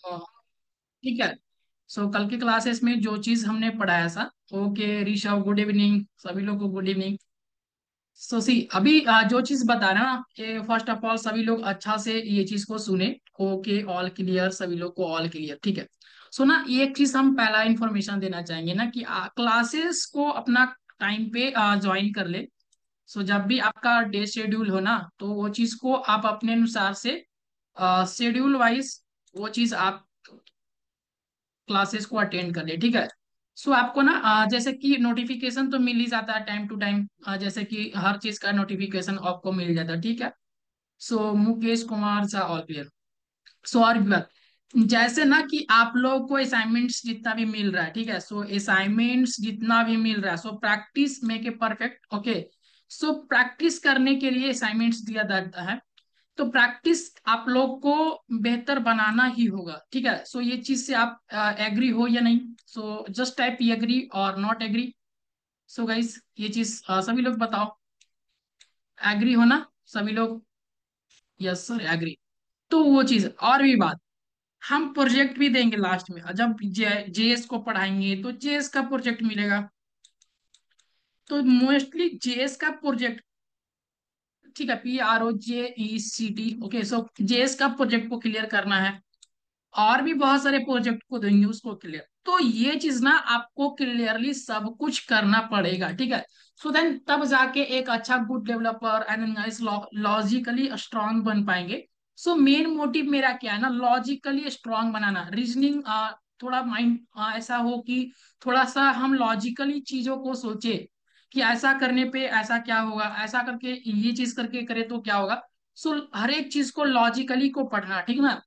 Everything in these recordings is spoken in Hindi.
अ, ठीक है। सो कल के क्लासेस में जो चीज हमने पढ़ाया था, ओके ऋषभ गुड इवनिंग, सभी लोग को गुड इवनिंग। सो सी अभी जो चीज बता रहे हैं ना, कि फर्स्ट ऑफ ऑल सभी लोग अच्छा से ये चीज को सुने। ओके ऑल क्लियर, सभी लोग को ऑल क्लियर, ठीक है। सो ना एक चीज हम पहला इंफॉर्मेशन देना चाहेंगे ना कि क्लासेस को अपना टाइम पे ज्वाइन कर ले। सो जब भी आपका डे शेड्यूल हो ना, तो वो चीज को आप अपने अनुसार से शेड्यूल वाइज वो चीज आप क्लासेस को अटेंड कर ले, ठीक है। सो आपको ना जैसे कि नोटिफिकेशन तो मिल ही जाता है टाइम टू टाइम, जैसे कि हर चीज का नोटिफिकेशन आपको मिल जाता है, ठीक है। सो मुकेश कुमार झा ऑल क्लियर। सो और भी बात, जैसे ना कि आप लोग को असाइनमेंट्स जितना भी मिल रहा है, ठीक है। सो असाइनमेंट्स जितना भी मिल रहा है, so practice make a perfect, okay. So practice करने के लिए असाइनमेंट्स दिया जाता है, तो प्रैक्टिस आप लोग को बेहतर बनाना ही होगा, ठीक है। सो ये चीज से आप एग्री हो या नहीं? सो जस्ट टाइप एग्री और नॉट एग्री। सो गाइस ये चीज सभी लोग बताओ, एग्री हो ना सभी लोग? Yes sir agree. तो वो चीज और भी बात, हम प्रोजेक्ट भी देंगे लास्ट में, जब जेएस को पढ़ाएंगे तो जेएस का प्रोजेक्ट मिलेगा। तो मोस्टली जेएस का प्रोजेक्ट, ठीक है, PROJECT, ओके। सो जेएस का प्रोजेक्ट को क्लियर करना है, और भी बहुत सारे प्रोजेक्ट को देंगे उसको क्लियर। तो ये चीज ना आपको क्लियरली सब कुछ करना पड़ेगा, ठीक है। सो देन तब जाके एक अच्छा good developer and logically strong बन पाएंगे। सो मेन मोटिव मेरा क्या है ना, लॉजिकली स्ट्रांग बनाना, रीजनिंग, थोड़ा माइंड ऐसा हो कि थोड़ा सा हम लॉजिकली चीजों को सोचे कि ऐसा करने पे ऐसा क्या होगा, ऐसा करके ये चीज करके करे तो क्या होगा। सो हर एक चीज को लॉजिकली को पढ़ना, ठीक ना।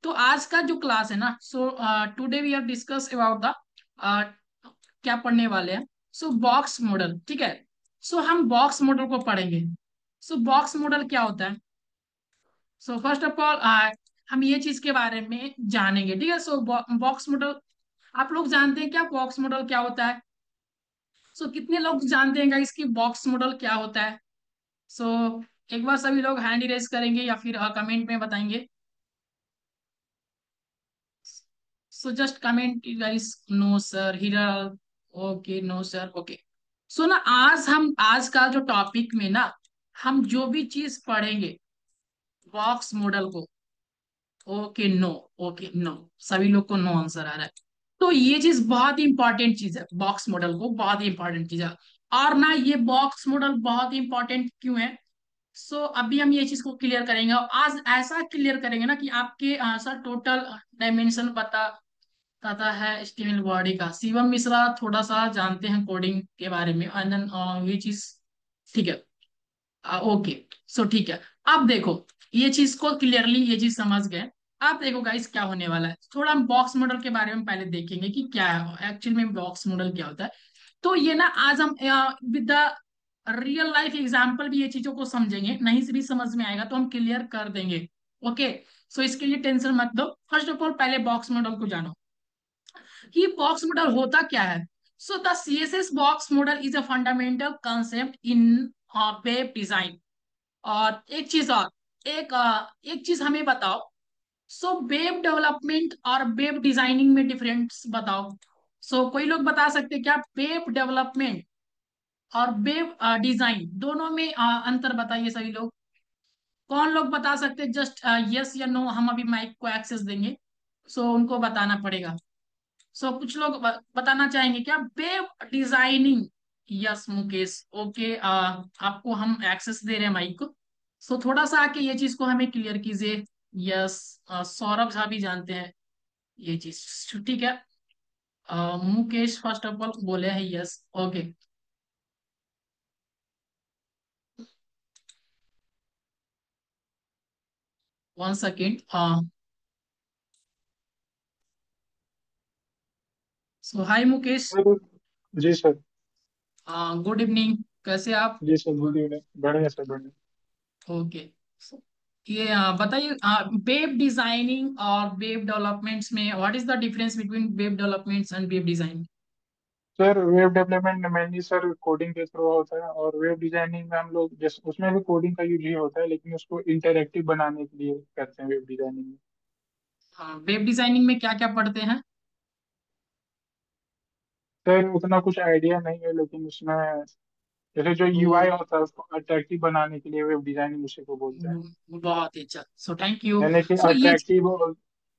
तो आज का जो क्लास है ना, so today we are discuss about the क्या पढ़ने वाले हैं। सो बॉक्स मॉडल, ठीक है। सो हम बॉक्स मॉडल को पढ़ेंगे। सो बॉक्स मॉडल क्या होता है? सो फर्स्ट ऑफ ऑल हम ये चीज के बारे में जानेंगे, ठीक है। सो बॉक्स मॉडल, आप लोग जानते हैं क्या बॉक्स मॉडल क्या होता है? सो कितने लोग जानते हैं इसकी बॉक्स मॉडल क्या होता है? सो एक बार सभी लोग हैंड रेज करेंगे या फिर कमेंट में बताएंगे। So just comment guys, no sir here, okay no sir, okay. So ना आज का जो टॉपिक में ना, हम जो भी चीज पढ़ेंगे बॉक्स मॉडल को, ओके नो, ओके नो, सभी लोग को नो आंसर आ रहा है। तो ये चीज बहुत ही इंपॉर्टेंट चीज है, बॉक्स मॉडल को बहुत ही इंपॉर्टेंट चीज है। और ना ये बॉक्स मॉडल बहुत ही इंपॉर्टेंट क्यों है? सो अभी हम ये चीज को क्लियर करेंगे, और आज ऐसा क्लियर करेंगे ना कि आपके सर टोटल डायमेंशन पता है स्टील बॉडी का। शिवम मिश्रा थोड़ा सा जानते हैं कोडिंग के बारे में, एंड देन ये चीज, ठीक है। ओके, सो ठीक है। अब देखो, ये चीज को क्लियरली ये चीज समझ गए। अब देखो गाइस क्या होने वाला है, थोड़ा हम बॉक्स मॉडल के बारे में पहले देखेंगे कि क्या है एक्चुअल में बॉक्स मॉडल क्या होता है। तो ये ना आज हम with the real life example भी ये चीजों को समझेंगे, नहीं से भी समझ में आएगा तो हम क्लियर कर देंगे, ओके। सो इसके लिए टेंशन मत लो। फर्स्ट ऑफ ऑल पहले बॉक्स मॉडल को जानो कि बॉक्स मॉडल होता क्या है। So the CSS box model is a fundamental concept in web design. और एक चीज और, एक चीज हमें बताओ। सो वेब डेवलपमेंट और वेब डिजाइनिंग में डिफरेंस बताओ। सो कोई लोग बता सकते हैं क्या वेब डेवलपमेंट और वेब डिजाइन दोनों में अंतर बताइए सभी लोग। कौन लोग बता सकते हैं? जस्ट यस या नो, हम अभी माइक को एक्सेस देंगे, सो उनको बताना पड़ेगा। सो कुछ लोग बताना चाहेंगे क्या web designing? Yes Mukesh, okay, आपको हम एक्सेस दे रहे हैं माइक को। सो थोड़ा सा आके ये चीज को हमें क्लियर कीजिए। यस, सौरभ झा भी जानते हैं ये चीज, ठीक है। मुकेश फर्स्ट ऑफ ऑल बोले हैं यस, ओके। 1 सेकेंड। सो हाय मुकेश, सर। जी सर। गुड इवनिंग, कैसे आप? जी सर, गुड इवनिंग। बढ़िया सर, बढ़िया। ओके। ये बताइए, वेब डिजाइनिंग और वेब डेवलपमेंट्स में what is the difference between web developments and web designing? Sir, web development mainly sir coding के थ्रू होता है, और वेब डिजाइनिंग में हम लोग जैसे उसमें भी कोडिंग का यूज ही होता है, लेकिन उसको इंटरेक्टिव बनाने के लिए करते हैं वेब डिजाइनिंग में। वेब डिजाइनिंग में क्या क्या पढ़ते हैं? सर उतना कुछ आइडिया नहीं है, लेकिन उसमें जैसे जो तो यूआई होता है उसको अट्रैक्टिव बनाने के लिए वेब डिजाइनिंग उसी को बोलते हैं। बहुत ही अच्छा, सो थैंक यू। यानी कि सो ये,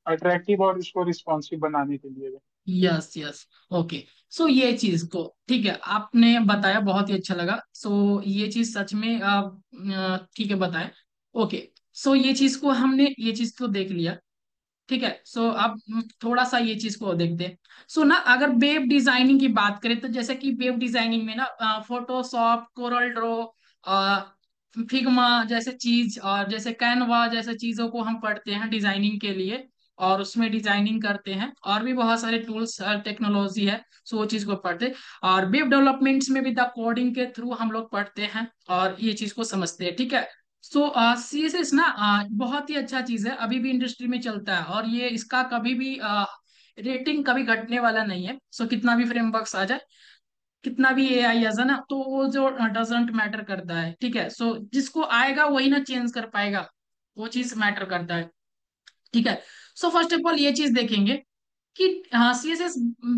अट्रैक्टिव और उसको रिस्पॉन्सिव बनाने के लिए। Yes yes, okay. सो ये चीज को ठीक है, आपने बताया, बहुत ही अच्छा लगा। सो ये चीज सच में आप ठीक है बताए। ओके, सो ये चीज को हमने ये चीज को देख लिया। ठीक है, सो अब थोड़ा सा ये चीज को देखते हैं। सो ना, अगर वेब डिजाइनिंग की बात करें तो जैसे कि वेब डिजाइनिंग में ना फोटोशॉप, कोरल ड्रॉ, फिग्मा जैसे चीज, और जैसे कैनवा जैसे चीजों को हम पढ़ते हैं डिजाइनिंग के लिए, और उसमें डिजाइनिंग करते हैं। और भी बहुत सारे टूल्स टेक्नोलॉजी है, सो वो चीज को पढ़ते हैं। और वेब डेवलपमेंट्स में भी द कोडिंग के थ्रू हम लोग पढ़ते हैं और ये चीज को समझते हैं। ठीक है, सो CSS ना बहुत ही अच्छा चीज है, अभी भी इंडस्ट्री में चलता है, और ये इसका कभी भी रेटिंग कभी घटने वाला नहीं है। सो कितना भी फ्रेमवर्क्स आ जाए, कितना भी AI आ जाए ना, तो वो जो डजेंट मैटर करता है। ठीक है, सो जिसको आएगा वही ना चेंज कर पाएगा, वो चीज मैटर करता है। ठीक है, सो फर्स्ट ऑफ ऑल ये चीज देखेंगे कि हाँ CSS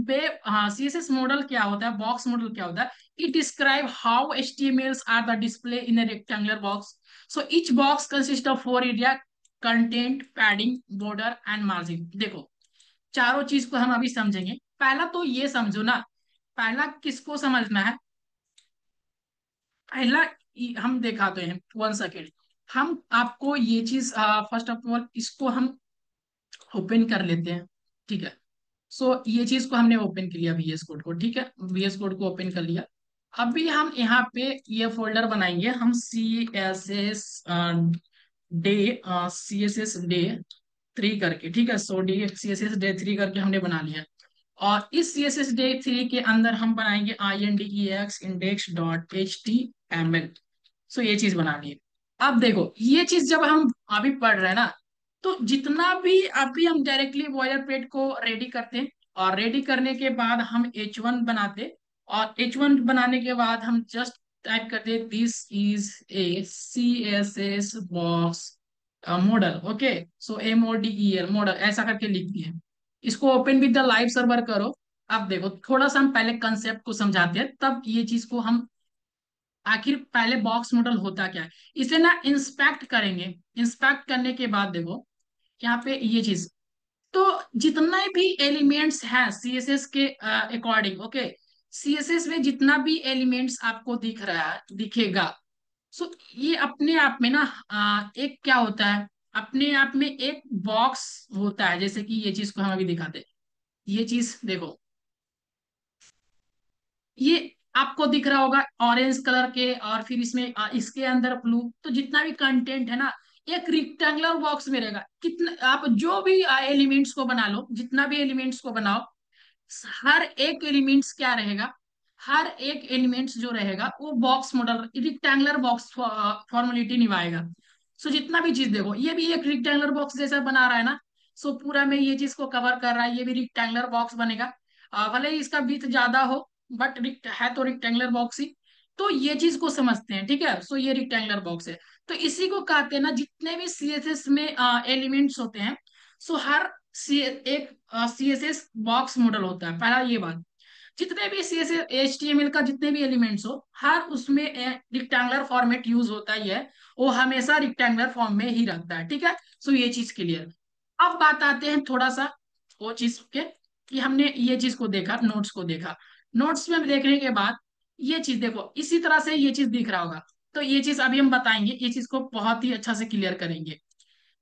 पे, हाँ CSS मॉडल क्या होता है, बॉक्स मॉडल क्या होता है। It describe how HTMLs are the display in a rectangular box. So each box consists of four area: content, padding, border and margin. देखो, चारों चीज को हम अभी समझेंगे। पहला तो ये समझो ना, पहला किसको समझना है, पहला हम दिखाते हैं, 1 सेकेंड। हम आपको ये चीज फर्स्ट ऑफ ऑल इसको हम ओपन कर लेते हैं। ठीक है, सो ये चीज को हमने ओपन कर लिया, VS कोड को। ठीक है, VS कोड को ओपन कर लिया। अभी हम यहाँ पे ये फोल्डर बनाएंगे, हम डे CSS डे 3 करके। ठीक है, सो CSS डे 3 करके हमने बना लिया। और इस CSS डे 3 के अंदर हम बनाएंगे INDEX index.html। सो ये चीज बना ली। अब देखो, ये चीज जब हम अभी पढ़ रहे हैं ना, तो जितना भी अभी हम डायरेक्टली बॉयलर प्लेट को रेडी करते हैं, और रेडी करने के बाद हम H1 बनाते, और H1 बनाने के बाद हम जस्ट टाइप करते, this is a CSS box model. Okay, so MODEL model ऐसा करके लिख दिए। इसको open with the live server करो। अब देखो, थोड़ा सा हम पहले कंसेप्ट को समझाते हैं, तब ये चीज को हम आखिर पहले बॉक्स मॉडल होता क्या है इसे ना इंस्पेक्ट करेंगे। इंस्पेक्ट करने के बाद देखो यहाँ पे ये चीज, तो जितना भी एलिमेंट्स हैं CSS के अकॉर्डिंग, ओके, CSS में जितना भी एलिमेंट्स आपको दिख रहा है, दिखेगा, सो ये अपने आप में ना एक क्या होता है, अपने आप में एक बॉक्स होता है। जैसे कि ये चीज को हम अभी दिखाते हैं, ये चीज देखो, ये आपको दिख रहा होगा ऑरेंज कलर के, और फिर इसमें इसके अंदर ब्लू, तो जितना भी कंटेंट है ना, एक रिक्टेंगुलर बॉक्स में रहेगा। कितना आप जो भी एलिमेंट्स को बना लो, जितना भी एलिमेंट्स को बनाओ, हर एक एलिमेंट्स क्या रहेगा, हर एक एलिमेंट्स जो रहेगा वो box model, rectangular box formality निभाएगा। सो जितना भी चीज देखो, ये भी एक रिक्टेंगुलर बॉक्स जैसा बना रहा है ना, सो पूरा में ये चीज को कवर कर रहा है, ये भी रिक्टेंगुलर बॉक्स बनेगा। भले ही इसका विड्थ ज्यादा हो, बट है तो रिक्टेंगुलर बॉक्स ही। तो ये चीज को समझते हैं। ठीक है, सो ये रिक्टेंगुलर बॉक्स है। तो इसी को कहते हैं ना, जितने भी CSS में एलिमेंट्स होते हैं, सो हर एक CSS बॉक्स मॉडल होता है। पहला ये बात, जितने भी CSS HTML का जितने भी एलिमेंट्स हो, हर उसमें रिक्टेंगुलर फॉर्मेट यूज होता ही है, वो हमेशा रिक्टेंगुलर फॉर्म में ही रखता है। ठीक है, सो ये चीज क्लियर। अब बात आते हैं थोड़ा सा वो चीज के, कि हमने ये चीज को देखा, नोट्स को देखा। नोट्स में देखने के बाद ये चीज देखो, इसी तरह से ये चीज दिख रहा होगा। तो ये चीज अभी हम बताएंगे, ये चीज को बहुत ही अच्छा से क्लियर करेंगे।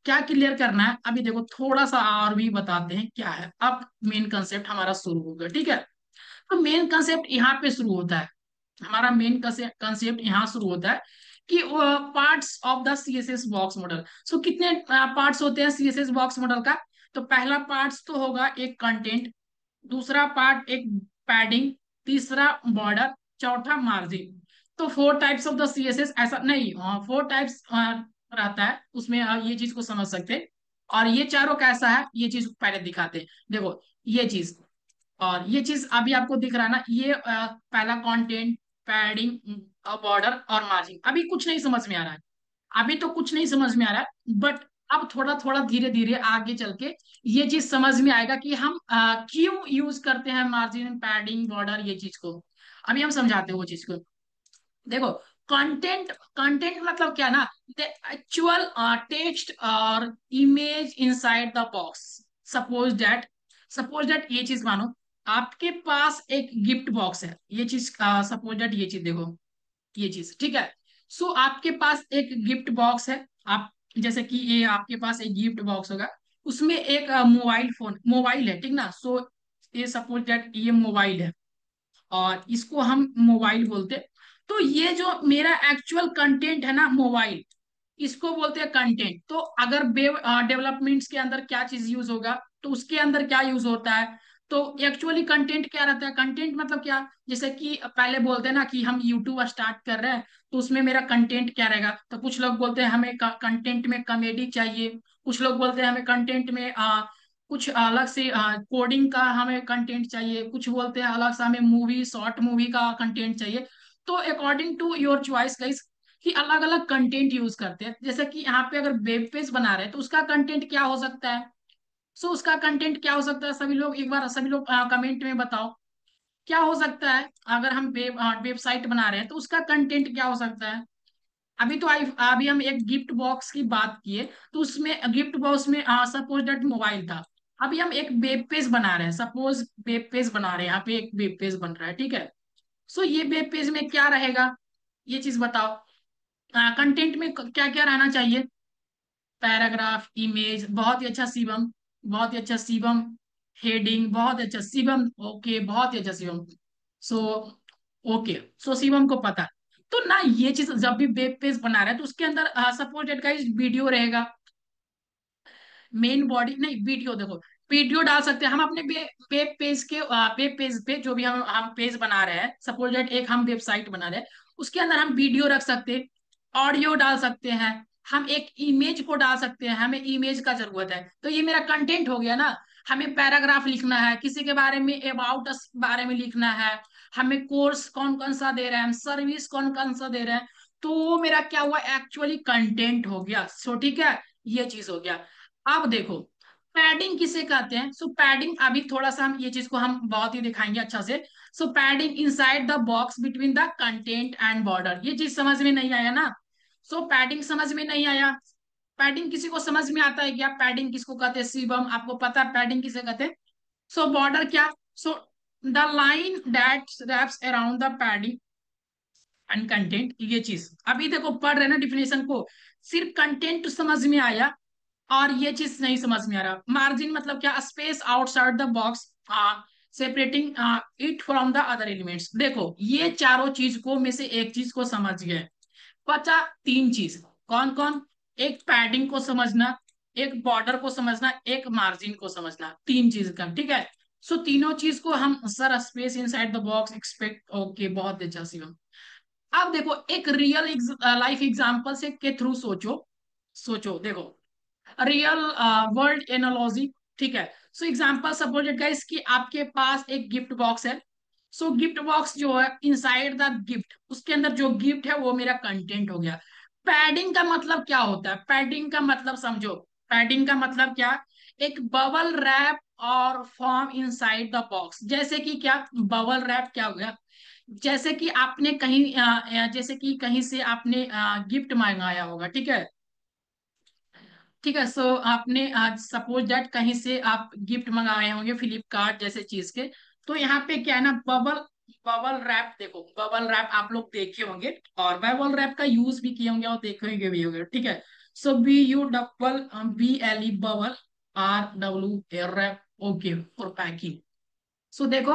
क्या क्लियर करना है अभी देखो, थोड़ा सा और भी बताते हैं क्या है। अब मेन कंसेप्ट हमारा शुरू होगा। ठीक है, तो मेन कंसेप्ट यहाँ पे शुरू होता है, हमारा मेन कंसेप्ट यहाँ शुरू होता है कि parts of the CSS box model. So कितने पार्ट्स होते हैं CSS बॉक्स मॉडल का? तो पहला पार्ट्स तो होगा एक कंटेंट, दूसरा पार्ट एक पैडिंग, तीसरा बॉर्डर, चौथा मार्जिन। तो 4 टाइप्स ऑफ द CSS, ऐसा नहीं, 4 टाइप्स रहता है उसमें, ये चीज को समझ सकते हैं। और ये चारों कैसा है, ये चीज पहले दिखाते हैं। देखो ये चीज, और ये चीज अभी आपको दिख रहा है ना, ये पहला कंटेंट, पैडिंग, बॉर्डर और मार्जिन। अभी कुछ नहीं समझ में आ रहा है, अभी तो कुछ नहीं समझ में आ रहा है, बट अब थोड़ा थोड़ा धीरे धीरे आगे चल के ये चीज समझ में आएगा कि हम क्यों यूज करते हैं मार्जिन, पैडिंग, बॉर्डर, ये चीज को। अभी हम समझाते हैं वो चीज को। देखो, कंटेंट, कंटेंट मतलब क्या ना, द एक्चुअल टेक्स्ट और image inside the box. Suppose that, suppose that ये चीज मानो आपके पास एक गिफ्ट बॉक्स है, ये चीज सपोज दैट ये चीज देखो, ये चीज ठीक है। सो आपके पास एक गिफ्ट बॉक्स है, आप जैसे कि ये आपके पास एक गिफ्ट बॉक्स होगा, उसमें एक मोबाइल फोन, मोबाइल है, ठीक ना। सो ये सपोज दैट ये मोबाइल है और इसको हम मोबाइल बोलते हैं। तो ये जो मेरा एक्चुअल कंटेंट है ना मोबाइल, इसको बोलते हैं कंटेंट। तो अगर वेब डेवलपमेंट्स के अंदर क्या चीज यूज होगा, तो उसके अंदर क्या यूज होता है, तो एक्चुअली कंटेंट क्या रहता है, कंटेंट मतलब क्या, जैसे कि पहले बोलते हैं ना कि हम यूट्यूब स्टार्ट कर रहे हैं, तो उसमें मेरा कंटेंट क्या रहेगा, तो कुछ लोग बोलते हैं हमें कंटेंट में कॉमेडी चाहिए, कुछ लोग बोलते हैं हमें कंटेंट में कुछ अलग से कोडिंग का हमें कंटेंट चाहिए, कुछ बोलते हैं अलग से हमें मूवी, शॉर्ट मूवी का कंटेंट चाहिए। तो according to your choice guys, कि अलग अलग कंटेंट यूज करते हैं। जैसे कि यहाँ पे अगर वेब पेज बना रहे हैं तो उसका कंटेंट क्या हो सकता है, सो उसका कंटेंट क्या हो सकता है, सभी लोग एक बार सभी लोग कमेंट में बताओ क्या हो सकता है। अगर हम वेबसाइट बना रहे हैं तो उसका कंटेंट क्या हो सकता है। अभी तो अभी हम एक गिफ्ट बॉक्स की बात किए, तो उसमें गिफ्ट बॉक्स में सपोज दैट मोबाइल था। अभी हम एक वेब पेज बना रहे हैं, सपोज वेब पेज बना रहे हैं, यहाँ पे एक वेब पेज बन रहा है, ठीक है। सो ये वेब पेज में क्या रहेगा, ये चीज बताओ। कंटेंट में क्या क्या रहना चाहिए, पैराग्राफ, इमेज, बहुत ही अच्छा शिवम, बहुत ही अच्छा शिवम, हेडिंग, बहुत अच्छा शिवम, ओके, बहुत ही अच्छा शिवम। सो ओके, सो शिवम को पता। तो ना ये चीज जब भी वेब पेज बना रहे हैं तो उसके अंदर सपोज दैट गाइस वीडियो रहेगा, मेन बॉडी नहीं, वीडियो देखो, वीडियो डाल सकते हैं हम अपने वेब पेज के, वेब पेज पे जो भी हम पेज बना रहे हैं, सपोज दैट एक हम वेबसाइट बना रहे हैं, उसके अंदर हम वीडियो रख सकते हैं, ऑडियो डाल सकते हैं, हम एक इमेज को डाल सकते हैं, हमें इमेज का जरूरत है, तो ये मेरा कंटेंट हो गया ना। हमें पैराग्राफ लिखना है, किसी के बारे में, अबाउट अस बारे में लिखना है, हमें कोर्स कौन कौन सा दे रहे हैं, हम सर्विस कौन कौन सा दे रहे हैं, तो वो मेरा क्या हुआ, एक्चुअली कंटेंट हो गया। सो ठीक है, ये चीज हो गया। अब देखो, पैडिंग किसे कहते हैं, सो पैडिंग अभी थोड़ा सा हम ये चीज को हम बहुत ही दिखाएंगे अच्छा से। So padding inside the box between the content and border, ये चीज समझ में नहीं आया ना। सो पैडिंग समझ में नहीं आया। पैडिंग किसी को समझ में आता है क्या, पैडिंग किसको कहते हैं, शिवम आपको पता है पैडिंग किसे कहते हैं। सो बॉर्डर क्या, so the line that wraps around the padding and content, ये चीज अभी देखो पढ़ रहे हैं ना डिफिनेशन को, सिर्फ कंटेंट समझ में आया और ये चीज नहीं समझ में आ रहा। मार्जिन मतलब क्या, space outside the box separating it from the other elements. देखो ये चारों चीज को में से एक चीज को समझ गए, बचा तीन चीज। कौन कौन, एक पैडिंग को समझना, एक बॉर्डर को समझना, एक मार्जिन को समझना, तीन चीज का, ठीक है। सो तीनों चीज को हम sir space inside the box expect, okay, बहुत अच्छा शिवम। अब देखो एक रियल लाइफ एग्जांपल से के थ्रू सोचो, सोचो देखो, रियल वर्ल्ड एनालॉजी, ठीक है। सो एग्जांपल सपोज गाइस कि आपके पास एक गिफ्ट बॉक्स है। सो गिफ्ट बॉक्स जो है, इनसाइड द गिफ्ट, उसके अंदर जो गिफ्ट है वो मेरा कंटेंट हो गया। पैडिंग का मतलब क्या होता है, पैडिंग का मतलब समझो, पैडिंग का मतलब क्या, एक बबल रैप और फॉर्म इनसाइड द बॉक्स। जैसे कि क्या, बबल रैप क्या हो गया, जैसे कि आपने कहीं जैसे कि कहीं से आपने गिफ्ट मंगाया होगा, ठीक है, ठीक है। सो आपने आज सपोज दैट कहीं से आप गिफ्ट मंगाए होंगे फ्लिपकार्ट जैसे चीज के, तो यहाँ पे क्या है ना, बबल, बबल रैप, देखो बबल रैप आप लोग देखे होंगे और बबल रैप का यूज भी किए होंगे और देखेंगे भी होंगे, ठीक है। So BUBBLE bubble, RWA wrap, okay for packing. So देखो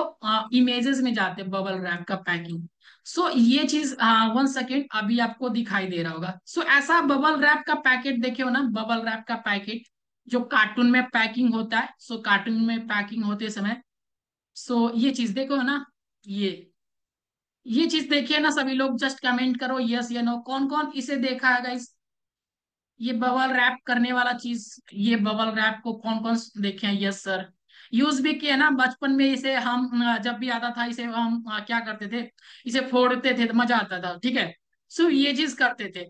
इमेजेस में जाते हैं बबल रैप का पैकिंग। सो ये चीज 1 सेकेंड अभी आपको दिखाई दे रहा होगा। सो ऐसा बबल रैप का पैकेट देखे हो ना, बबल रैप का पैकेट जो कार्टून में पैकिंग होता है, सो कार्टून में पैकिंग होते समय, सो ये चीज देखो ना, ये चीज देखिए ना सभी लोग, जस्ट कमेंट करो यस या नो, कौन कौन इसे देखा है गाइस, ये बबल रैप करने वाला चीज, ये बबल रैप को कौन कौन देखे हैं, यस सर। यूज भी किया ना बचपन में इसे हम, जब भी आता था इसे हम क्या करते थे, इसे फोड़ते थे तो मजा आता था, ठीक है। सो ये चीज करते थे।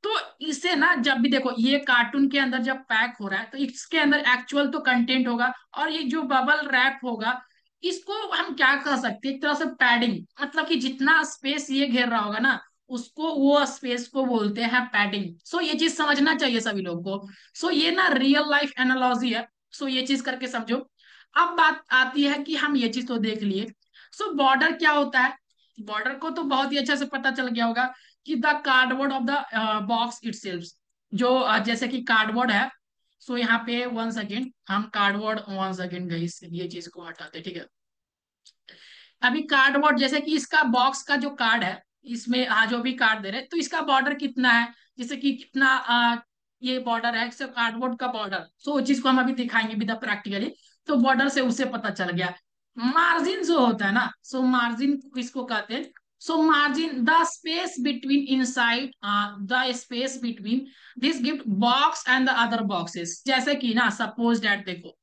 तो इसे ना जब भी देखो ये कार्टून के अंदर जब पैक हो रहा है तो इसके अंदर एक्चुअल तो कंटेंट होगा, और ये जो बबल रैप होगा इसको हम क्या कह सकते हैं, एक तरह से पैडिंग, मतलब कि जितना स्पेस ये घेर रहा होगा ना उसको, वो स्पेस को बोलते हैं पैडिंग। सो ये चीज समझना चाहिए सभी लोग को। सो ये ना रियल लाइफ एनालॉजी है। सो ये चीज करके समझो। अब बात आती है कि हम ये चीज तो देख लिए। सो बॉर्डर क्या होता है? बॉर्डर को तो बहुत ही अच्छे से पता चल गया होगा कि the cardboard of the box itself, जो जैसे कि कार्डबोर्ड है। सो यहाँ पे वन सेकेंड, हम कार्डबोर्ड वन सेकेंड गई, ये चीज को हटाते, ठीक है। अभी कार्डबोर्ड जैसे कि इसका बॉक्स का जो कार्ड है, इसमें जो भी कार्ड दे रहे तो इसका बॉर्डर कितना है, जैसे कि कितना ये बॉर्डर है सिर्फ कार्डबोर्ड का बॉर्डर। सो उस चीज को हम अभी दिखाएंगे विद प्रैक्टिकली। तो बॉर्डर से उसे पता चल गया। मार्जिन जो होता है ना, सो मार्जिन किसको कहते हैं? So margin the space between inside, the space between this gift box and the other boxes. जैसे कि ना सपोज डैट देखो,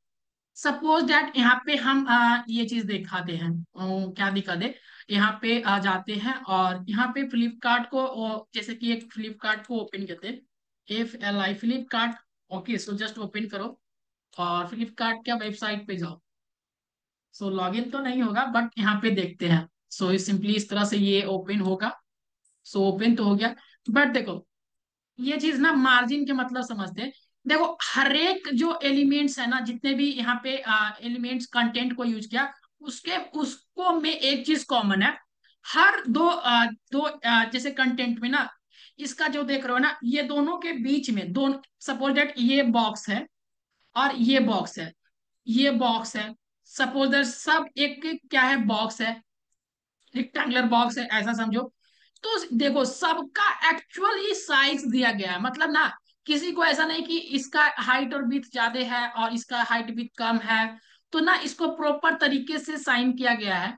सपोज दैट यहाँ पे हम ये चीज दिखाते हैं, क्या दिखा दे, यहाँ पे आ जाते हैं और यहाँ पे फ्लिपकार्ट को जैसे कि एक फ्लिपकार्ट को ओपन करते हैं, FLI Flipkart. Okay, so just open करो और फ्लिपकार्ट क्या वेबसाइट पे जाओ। सो लॉगिन तो नहीं होगा बट यहाँ पे देखते हैं। सो सिंपली इस तरह से ये ओपन होगा। सो ओपन तो हो गया, बट देखो ये चीज ना मार्जिन के मतलब समझते हैं। देखो हर एक जो एलिमेंट्स है ना, जितने भी यहाँ पे एलिमेंट्स कंटेंट को यूज किया, उसके उसको में एक चीज कॉमन है। हर दो जैसे कंटेंट में ना, इसका जो देख रहे हो ना, ये दोनों के बीच में दोनों, सपोज दैट ये बॉक्स है और ये बॉक्स है, ये बॉक्स है, सपोज दैट सब एक एक क्या है, बॉक्स है, रेक्टेंगुलर बॉक्स है ऐसा समझो। तो देखो सबका एक्चुअल ही साइज दिया गया है, मतलब ना किसी को ऐसा नहीं कि इसका हाइट और विड्थ ज्यादा है और इसका हाइट विड्थ कम है। तो ना इसको प्रॉपर तरीके से साइन किया गया है,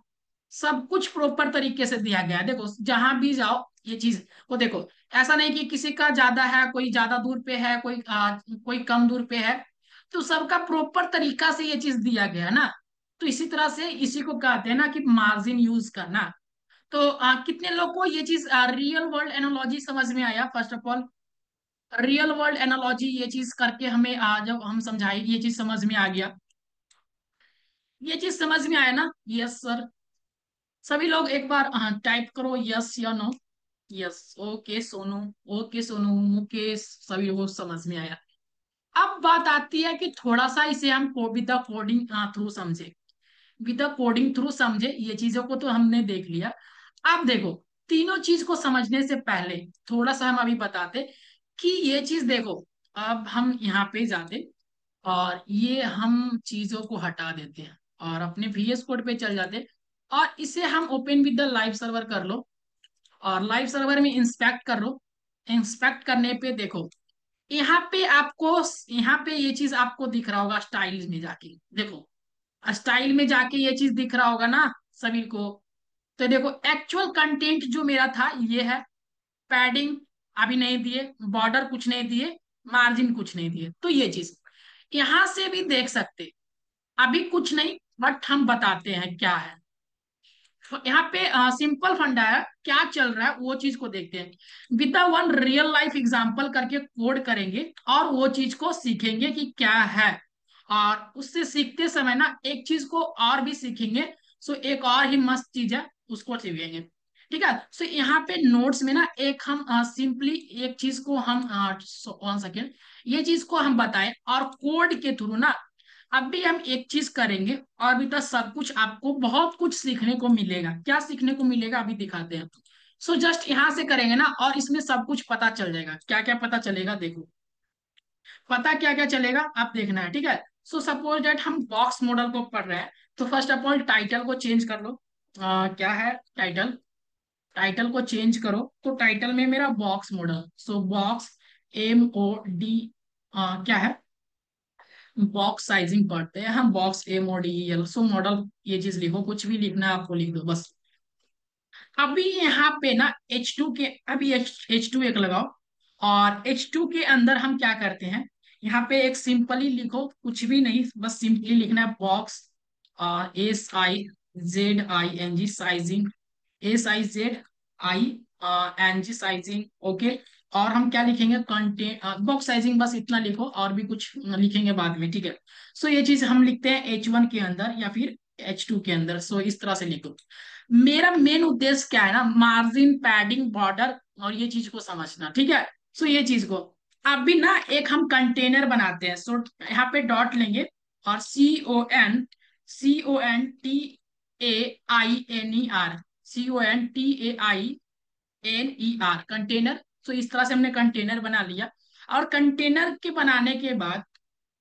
सब कुछ प्रॉपर तरीके से दिया गया है। देखो जहां भी जाओ ये चीज को देखो, ऐसा नहीं कि किसी का ज्यादा है, कोई ज्यादा दूर पे है, कोई कम दूर पे है। तो सबका प्रॉपर तरीका से ये चीज दिया गया है ना। तो इसी तरह से इसी को कहते हैं ना कि मार्जिन यूज करना। तो कितने लोग को ये चीज रियल वर्ल्ड एनालॉजी समझ में आया? First of all real world analogy ये चीज करके हमें जब हम समझाए ये चीज समझ में आ गया, ये चीज समझ में आया ना? Yes sir. सभी लोग एक बार टाइप करो यस या no. Yes, okay Sonu, okay Sonu, Mukesh, सभी लोगों को समझ में आया। अब बात आती है कि थोड़ा सा इसे हम विद द कोडिंग थ्रू समझे, विद द कोडिंग थ्रू समझे। ये चीजों को तो हमने देख लिया। अब देखो तीनों चीज को समझने से पहले थोड़ा सा हम अभी बताते कि ये चीज देखो। अब हम यहाँ पे जाते और ये हम चीजों को हटा देते हैं और अपने VS कोड पे चल जाते, और इसे हम open with the live server कर लो और लाइव सर्वर में इंस्पेक्ट कर लो। इंस्पेक्ट करने पे देखो यहाँ पे आपको, यहाँ पे ये चीज आपको दिख रहा होगा स्टाइल में जाके, देखो स्टाइल में जाके ये चीज दिख रहा होगा ना सभी को। तो देखो एक्चुअल कंटेंट जो मेरा था ये है, पैडिंग अभी नहीं दिए, बॉर्डर कुछ नहीं दिए, मार्जिन कुछ नहीं दिए। तो ये चीज यहां से भी देख सकते, अभी कुछ नहीं बट हम बताते हैं क्या है। यहाँ पे सिंपल फंडा है, क्या चल रहा है वो चीज को देखते हैं, with the one real life example करके कोड करेंगे और वो चीज को सीखेंगे कि क्या है। और उससे सीखते समय ना एक चीज को और भी सीखेंगे। सो एक और ही मस्त चीज है, उसको सीखेंगे। ठीक है। सो यहाँ पे नोट्स में ना एक हम सिंपली एक चीज को हम 1 सेकेंड, ये चीज को हम बताएं और कोड के थ्रू ना अभी हम एक चीज करेंगे और अभी तक सब कुछ आपको बहुत कुछ सीखने को मिलेगा। क्या सीखने को मिलेगा अभी दिखाते हैं। सो जस्ट यहां से करेंगे ना और इसमें सब कुछ पता चल जाएगा। क्या क्या पता चलेगा देखो, पता क्या क्या चलेगा आप देखना है, ठीक है। सो सपोज डेट हम बॉक्स मॉडल को पढ़ रहे हैं, तो फर्स्ट ऑफ ऑल टाइटल को चेंज कर लो। क्या है टाइटल, टाइटल को चेंज करो। तो टाइटल में मेरा बॉक्स मॉडल, सो बॉक्स MOD क्या है, बॉक्स साइजिंग पढ़ते हैं हम, बॉक्स MODEL। सो मॉडल ये चीज लिखो, कुछ भी लिखना है आपको लिख दो बस। अभी यहाँ पे ना H2 के, अभी H2 एक लगाओ और H2 के अंदर हम क्या करते हैं, यहाँ पे एक सिंपली लिखो, कुछ भी नहीं बस सिंपली लिखना है box SIZING sizing, SIZING sizing, okay. और हम क्या लिखेंगे, कंटेंट बॉक्स साइजिंग, बस इतना लिखो, और भी कुछ लिखेंगे बाद में, ठीक है। सो ये चीज हम लिखते हैं H1 के अंदर या फिर H2 के अंदर। सो इस तरह से लिखो। मेरा मेन उद्देश्य क्या है ना, मार्जिन, पैडिंग, बॉर्डर और ये चीज को समझना, ठीक है। सो ये चीज को अभी ना एक हम कंटेनर बनाते हैं। सो यहाँ पे डॉट लेंगे और CONTAINER, CONTAINER कंटेनर। तो इस तरह से हमने कंटेनर बना लिया। और कंटेनर के बनाने के बाद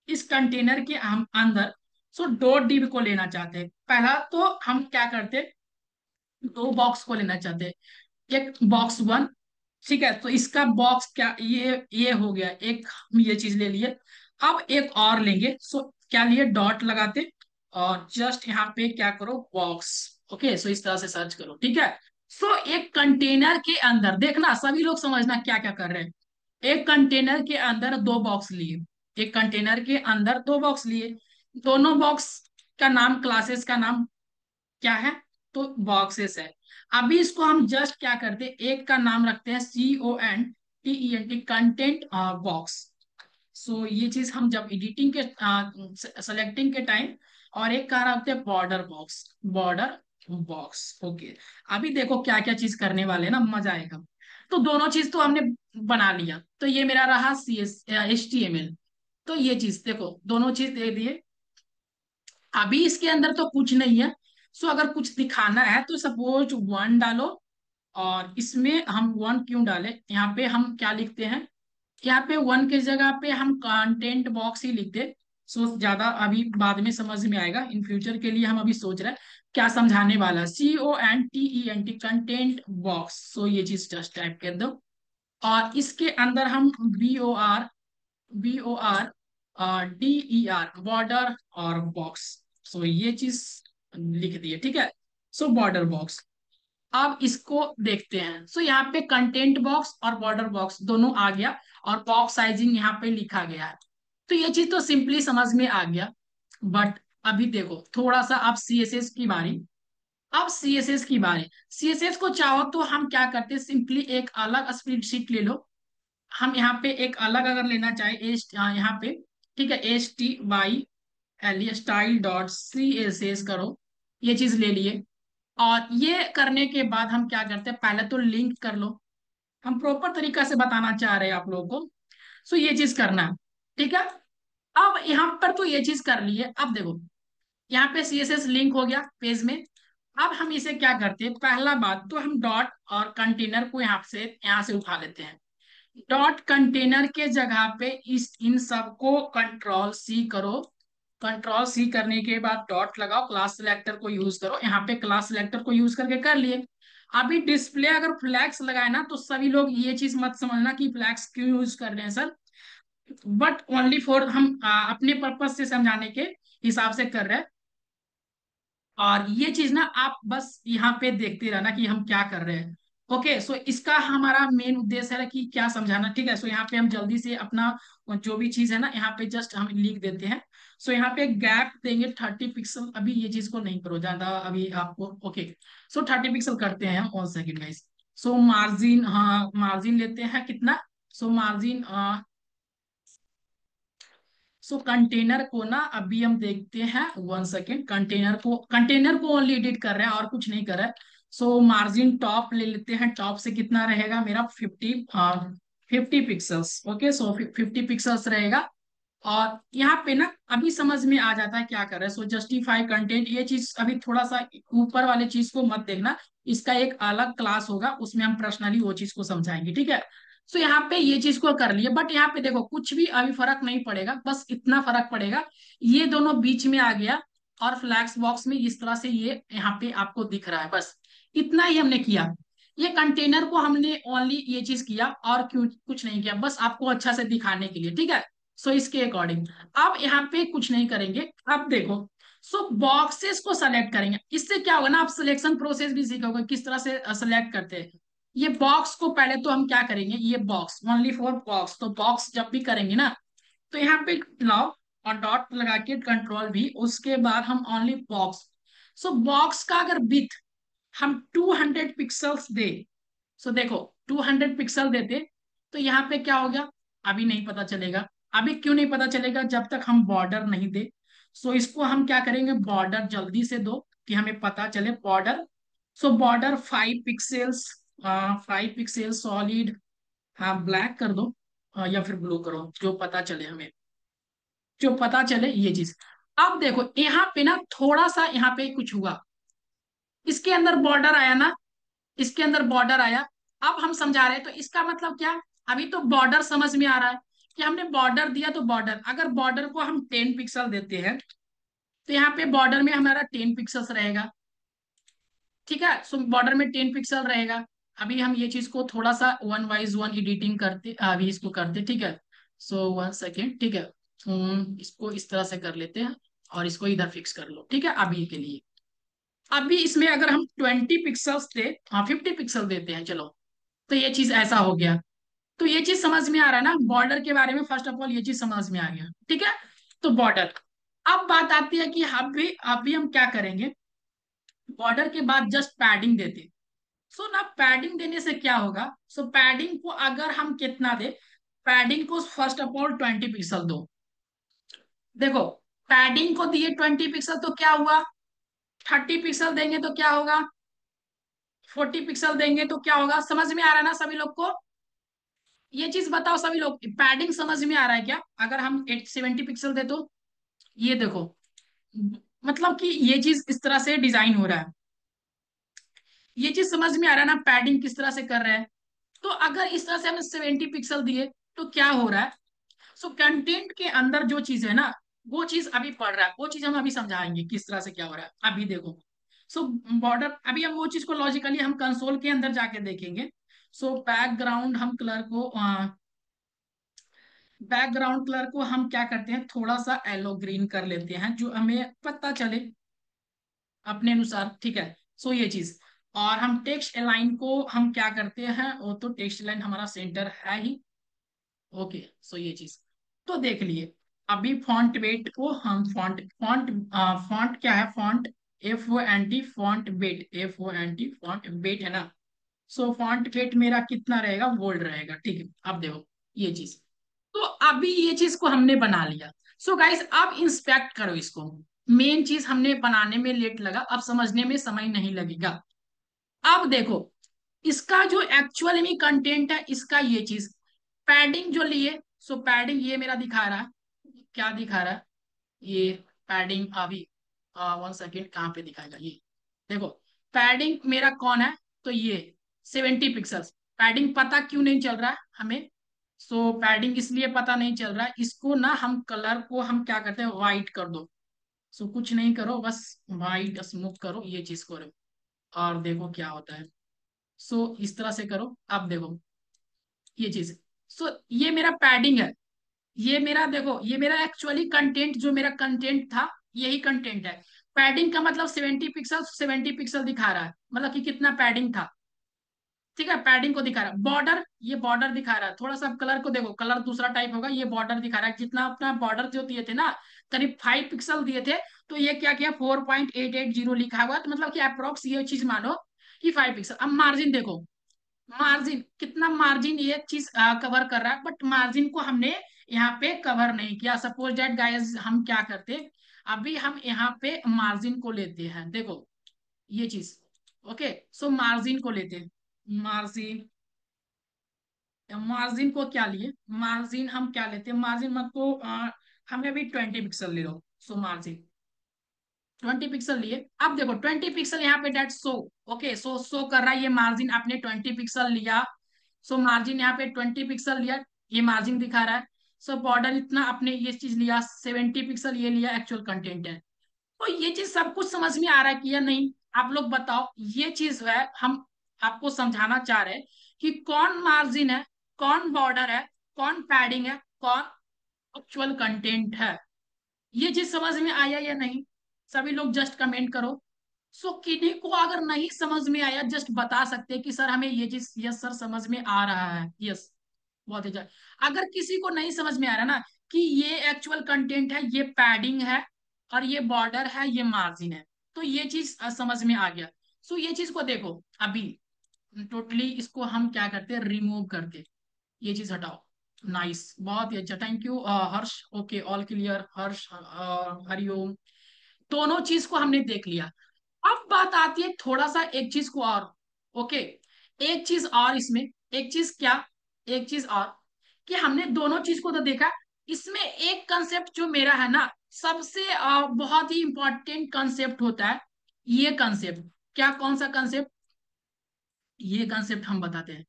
इस कंटेनर के हम अंदर डॉट डिव को लेना चाहते हैं। पहला तो हम क्या करते हैं, दो बॉक्स को लेना चाहते हैं। एक बॉक्स वन, ठीक है। तो इसका बॉक्स क्या, ये हो गया एक, हम ये चीज ले लिए। अब एक और लेंगे। क्या लिए, डॉट लगाते और जस्ट यहाँ पे क्या करो, बॉक्स। ओके, सो इस तरह से सर्च करो, ठीक है। एक कंटेनर के अंदर देखना, सभी लोग समझना क्या क्या कर रहे हैं। एक कंटेनर के अंदर दो बॉक्स लिए, एक कंटेनर के अंदर दो बॉक्स लिए। दोनों बॉक्स का नाम, क्लासेस का नाम क्या है, तो बॉक्सेस है। अभी इसको हम जस्ट क्या करते हैं, एक का नाम रखते हैं CONTENT, कंटेंट बॉक्स। ये चीज हम जब एडिटिंग के, सेलेक्टिंग के टाइम, और एक का रखते हैं border box, border box. Okay, अभी देखो क्या क्या चीज करने वाले हैं ना, मजा आएगा। तो दोनों चीज तो हमने बना लिया। तो ये मेरा रहा HTML। तो ये चीज देखो, दोनों चीज दे दिए। अभी इसके अंदर तो कुछ नहीं है। अगर कुछ दिखाना है तो सपोज वन डालो। और इसमें हम वन क्यों डाले, यहाँ पे हम क्या लिखते हैं, यहाँ पे वन की जगह पे हम कंटेंट बॉक्स ही लिखते। ज्यादा अभी बाद में समझ में आएगा, इन फ्यूचर के लिए हम अभी सोच रहे हैं क्या समझाने वाला है। CONTENT, content box. ये चीज जस्ट टाइप कर दो। और इसके अंदर हम BORDER, बॉर्डर और बॉक्स। ये चीज लिख दिए, ठीक है। Border box. अब इसको देखते हैं। यहाँ पे कंटेंट बॉक्स और बॉर्डर बॉक्स दोनों आ गया, और बॉक्स साइजिंग यहाँ पे लिखा गया है। तो ये चीज तो सिंपली समझ में आ गया। बट अभी देखो थोड़ा सा, अब CSS की बारी। अब CSS की बारी, CSS को चाहो तो हम क्या करते हैं, सिंपली एक अलग स्प्रेडशीट ले लो। हम यहाँ पे एक अलग अगर लेना चाहे, यहाँ पे, ठीक है, STYLE, style.css करो। ये चीज ले लिए। और ये करने के बाद हम क्या करते हैं, पहले तो लिंक कर लो। हम प्रॉपर तरीका से बताना चाह रहे हैं आप लोगों को। ये चीज करना है, ठीक है। अब यहाँ पर तो ये चीज कर ली है। अब देखो यहाँ पे CSS लिंक हो गया पेज में। अब हम इसे क्या करते हैं, पहला बात तो हम डॉट और कंटेनर को यहाँ से उठा लेते हैं। डॉट कंटेनर के जगह पे इस इन सबको कंट्रोल C करो। कंट्रोल C करने के बाद डॉट लगाओ, क्लास सिलेक्टर को यूज करो। यहाँ पे क्लास सिलेक्टर को यूज करके कर लिए। अभी डिस्प्ले अगर फ्लैग्स लगाए ना, तो सभी लोग ये चीज मत समझना कि फ्लैग्स क्यों यूज कर रहे हैं सर। बट ओनली फॉर हम अपने पर्पज से समझाने के हिसाब से कर रहे हैं। और ये चीज ना आप बस यहाँ पे देखते रहना कि हम क्या कर रहे हैं। ओके, इसका हमारा मेन उद्देश्य है कि क्या समझाना, ठीक है। यहाँ पे हम जल्दी से अपना जो भी चीज है ना, यहाँ पे जस्ट हम लिख देते हैं। यहाँ पे गैप देंगे 30 पिक्सल। अभी ये चीज को नहीं करो ज्यादा अभी आपको। ओके, 30 पिक्सल करते हैं, 1 सेकेंड गाइस। मार्जिन, हाँ मार्जिन लेते हैं कितना, मार्जिन, कंटेनर को ना अभी हम देखते हैं, 1 सेकेंड। कंटेनर को ओनली एडिट कर रहे हैं और कुछ नहीं कर रहे हैं। मार्जिन टॉप ले लेते हैं। टॉप से कितना रहेगा मेरा, 50 पिक्सल्स। ओके, 50 पिक्सल्स रहेगा। और यहाँ पे ना अभी समझ में आ जाता है क्या कर रहे हैं। जस्टिफाई कंटेंट, ये चीज अभी थोड़ा सा ऊपर वाले चीज को मत देखना। इसका एक अलग क्लास होगा, उसमें हम पर्सनली वो चीज को समझाएंगे, ठीक है। यहाँ पे ये चीज को कर लिए। बट यहाँ पे देखो कुछ भी अभी फर्क नहीं पड़ेगा, बस इतना फर्क पड़ेगा, ये दोनों बीच में आ गया। और फ्लैक्स बॉक्स में इस तरह से ये यहाँ पे आपको दिख रहा है, बस इतना ही हमने किया। ये कंटेनर को हमने ओनली ये चीज किया, और क्यों कुछ नहीं किया, बस आपको अच्छा से दिखाने के लिए, ठीक है। इसके अकॉर्डिंग अब यहाँ पे कुछ नहीं करेंगे। अब देखो, बॉक्सेस को सेलेक्ट करेंगे। इससे क्या होगा ना, आप सिलेक्शन प्रोसेस भी सीखोगे किस तरह से सेलेक्ट करते हैं। ये बॉक्स को पहले तो हम क्या करेंगे, ये बॉक्स ओनली फॉर बॉक्स। तो बॉक्स जब भी करेंगे ना, तो यहाँ पे लाओ और डॉट लगा के कंट्रोल V, उसके बाद हम ओनली बॉक्स। बॉक्स का अगर विथ हम 200 पिक्सल्स दे, देखो 200 पिक्सल देते, तो यहाँ पे क्या हो गया, अभी नहीं पता चलेगा। अभी क्यों नहीं पता चलेगा, जब तक हम बॉर्डर नहीं दे। सो इसको हम क्या करेंगे, बॉर्डर जल्दी से दो कि हमें पता चले बॉर्डर। सो बॉर्डर 5 पिक्सेल्स, 5 पिक्सल सॉलिड, हाँ ब्लैक कर दो, या फिर ब्लू करो, जो पता चले हमें, जो पता चले ये चीज। अब देखो यहाँ पे ना थोड़ा सा यहाँ पे कुछ हुआ, इसके अंदर बॉर्डर आया ना, इसके अंदर बॉर्डर आया। अब हम समझा रहे हैं तो इसका मतलब क्या, अभी तो बॉर्डर समझ में आ रहा है कि हमने बॉर्डर दिया, तो बॉर्डर अगर बॉर्डर को हम 10 पिक्सल देते हैं तो यहाँ पे बॉर्डर में हमारा 10 पिक्सल्स रहेगा। ठीक है, सो बॉर्डर में 10 पिक्सल रहेगा। अभी हम ये चीज को थोड़ा सा वन वाइज वन एडिटिंग करते, अभी इसको करते, ठीक है। सो 1 सेकेंड, ठीक है। इसको इस तरह से कर लेते हैं और इसको इधर फिक्स कर लो, ठीक है अभी के लिए। अभी इसमें अगर हम 20 पिक्सल्स दे, हाँ 50 पिक्सल देते हैं चलो, तो ये चीज ऐसा हो गया। तो ये चीज समझ में आ रहा है ना, बॉर्डर के बारे में फर्स्ट ऑफ ऑल ये चीज समझ में आ गया, ठीक है। तो बॉर्डर, अब बात आती है कि अभी हम क्या करेंगे, बॉर्डर के बाद जस्ट पैडिंग देते। सो ना पैडिंग देने से क्या होगा, सो पैडिंग को अगर हम कितना दे, पैडिंग को फर्स्ट ऑफ ऑल 20 पिक्सल दो। देखो पैडिंग को दिए 20 पिक्सल तो क्या हुआ, 30 पिक्सल देंगे तो क्या होगा, 40 पिक्सल देंगे तो क्या होगा, समझ में आ रहा है ना सभी लोग को। ये चीज बताओ सभी लोग, पैडिंग समझ में आ रहा है क्या, अगर हम 70 पिक्सल दे तो, ये देखो, मतलब कि ये चीज इस तरह से डिजाइन हो रहा है। ये चीज समझ में आ रहा है ना, पैडिंग किस तरह से कर रहे हैं। तो अगर इस तरह से हमने 70 पिक्सल दिए तो क्या हो रहा है, सो कंटेंट के अंदर जो चीज है ना, वो चीज अभी पढ़ रहा है, वो चीज हम अभी समझाएंगे किस तरह से क्या हो रहा है, अभी देखो। सो बॉर्डर, अभी हम वो चीज को लॉजिकली हम कंसोल के अंदर जाके देखेंगे। सो बैकग्राउंड हम कलर को, बैकग्राउंड कलर को हम क्या करते हैं, थोड़ा सा येलो ग्रीन कर लेते हैं, जो हमें पता चले अपने अनुसार, ठीक है। सो ये चीज, और हम टेक्स्ट लाइन को हम क्या करते हैं, वो तो टेक्स्ट लाइन हमारा सेंटर है ही। ओके, सो ये चीज तो देख लिए। अभी फॉन्ट वेट को हम फॉन्ट फॉन्ट फॉन्ट क्या है, font FONT font weight, FONT font weight है ना। सो फॉन्ट वेट मेरा कितना रहेगा, बोल्ड रहेगा, ठीक है। अब देखो ये चीज, तो अभी ये चीज को हमने बना लिया। सो गाइस अब इंस्पेक्ट करो इसको, मेन चीज हमने बनाने में लेट लगा, अब समझने में समय नहीं लगेगा। अब देखो इसका जो एक्चुअल में कंटेंट है, इसका ये चीज पैडिंग जो लिए, सो पैडिंग ये मेरा दिखा रहा है, क्या दिखा रहा है, ये पैडिंग अभी 1 सेकेंड कहाँ पे दिखाएगा ये, देखो पैडिंग मेरा कौन है, तो ये 70 पिक्सल्स। पैडिंग पता क्यों नहीं चल रहा है हमें, सो पैडिंग इसलिए पता नहीं चल रहा है, इसको ना हम कलर को हम क्या करते हैं, व्हाइट कर दो। सो कुछ नहीं करो, बस व्हाइट स्मूथ करो, ये चीज करो, और देखो क्या होता है। सो इस तरह से करो, अब देखो ये चीज। सो ये मेरा पैडिंग है, ये मेरा देखो, ये मेरा एक्चुअली कंटेंट, जो मेरा कंटेंट था यही कंटेंट है। पैडिंग का मतलब 70 पिक्सल, 70 पिक्सल दिखा रहा है, मतलब कि कितना पैडिंग था, ठीक है। पैडिंग को दिखा रहा है, बॉर्डर ये बॉर्डर दिखा रहा है, थोड़ा सा कलर को देखो, कलर दूसरा टाइप होगा, ये बॉर्डर दिखा रहा है, जितना अपना बॉर्डर जो दिए थे ना, करीब 5 पिक्सल दिए थे, तो ये क्या किया 4.880 लिखा हुआ, तो मतलब कि अप्रोक्स ये चीज मानो कि 5 पिक्सल। अब मार्जिन देखो, मार्जिन कितना, मार्जिन ये चीज कवर कर रहा है, बट मार्जिन को हमने यहाँ पे कवर नहीं किया। सपोज दैट गाइस हम क्या करते, अभी हम यहाँ पे मार्जिन को लेते हैं, देखो ये चीज, ओके। सो मार्जिन को लेते हैं, मार्जिन, मार्जिन को क्या लिए, मार्जिन हम क्या लेते हैं, मार्जिन मत को हमें अभी 20 पिक्सल ले लो। सो मार्जिन 20 पिक्सल लिए, अब देखो 20 पिक्सल यहाँ पे डेट शो, ओके। सो कर रहा है ये मार्जिन, आपने 20 पिक्सल लिया, सो मार्जिन यहाँ पे 20 पिक्सल लिया, ये मार्जिन दिखा रहा है। सो बॉर्डर इतना आपने ये चीज लिया, 70 पिक्सल ये लिया, एक्चुअल कंटेंट है। तो ये चीज सब कुछ समझ में आ रहा है कि या नहीं, आप लोग बताओ। ये चीज है हम आपको समझाना चाह रहे हैं कि कौन मार्जिन है, कौन बॉर्डर है, कौन पैडिंग है, कौन एक्चुअल कंटेंट है। ये चीज समझ में आया या नहीं, सभी लोग जस्ट कमेंट करो। सो किन्हीं को अगर नहीं समझ में आया, जस्ट बता सकते हैं कि सर हमें ये चीज, यस सर समझ में आ रहा है, यस बहुत ही अच्छा। अगर किसी को नहीं समझ में आ रहा ना कि ये एक्चुअल कंटेंट है, ये पैडिंग है, और ये बॉर्डर है, ये मार्जिन है, तो ये चीज समझ में आ गया। सो ये चीज को देखो, अभी टोटली इसको हम क्या करते हैं, रिमूव करते, ये चीज हटाओ। नाइस, बहुत ही अच्छा, thank you Harsh. Okay, all clear Harsh, Hariom. दोनों चीज को हमने देख लिया। अब बात आती है थोड़ा सा एक चीज को और। ओके, एक चीज और इसमें, एक चीज क्या, एक चीज और, कि हमने दोनों चीज को तो देखा। इसमें एक कंसेप्ट जो मेरा है ना, सबसे बहुत ही इंपॉर्टेंट कंसेप्ट होता है। ये कंसेप्ट, क्या, कौन सा कंसेप्ट, ये कंसेप्ट हम बताते हैं।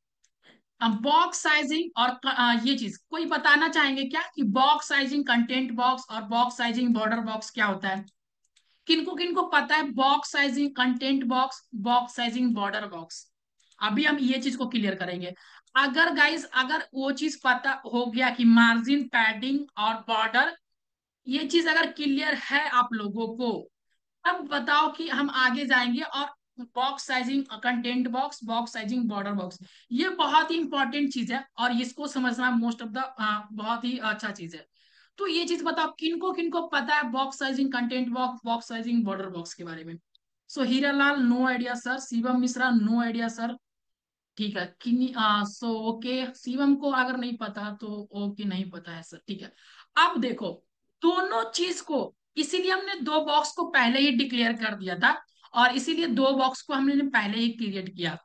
अब बॉक्स साइजिंग और ये चीज कोई बताना चाहेंगे क्या, कि बॉक्स साइजिंग, कंटेंट बॉक्स और बॉक्स साइजिंग बॉर्डर बॉक्स क्या होता है? किनको किनको पता है box sizing, content box, box sizing, border box? अभी हम ये चीज को क्लियर करेंगे। अगर गाइस, अगर वो चीज पता हो गया कि मार्जिन, पैडिंग और बॉर्डर, ये चीज अगर क्लियर है आप लोगों को, अब बताओ कि हम आगे जाएंगे और box sizing, content box, box sizing, border box, ये बहुत ही इंपॉर्टेंट चीज है और इसको समझना मोस्ट ऑफ द बहुत ही अच्छा चीज है। तो ये चीज बताओ किनको किनको पता है box sizing, content box, box sizing, border box के बारे में? So Hiralal no idea sir, Shivam Mishra no idea sir. ठीक है, किन्नी सो ओके, शिवम को अगर नहीं पता तो ओके, नहीं पता है सर, ठीक है। अब देखो, दोनों चीज को, इसीलिए हमने दो बॉक्स को पहले ही डिक्लेयर कर दिया था, और इसीलिए दो बॉक्स को हमने पहले ही क्रिएट किया,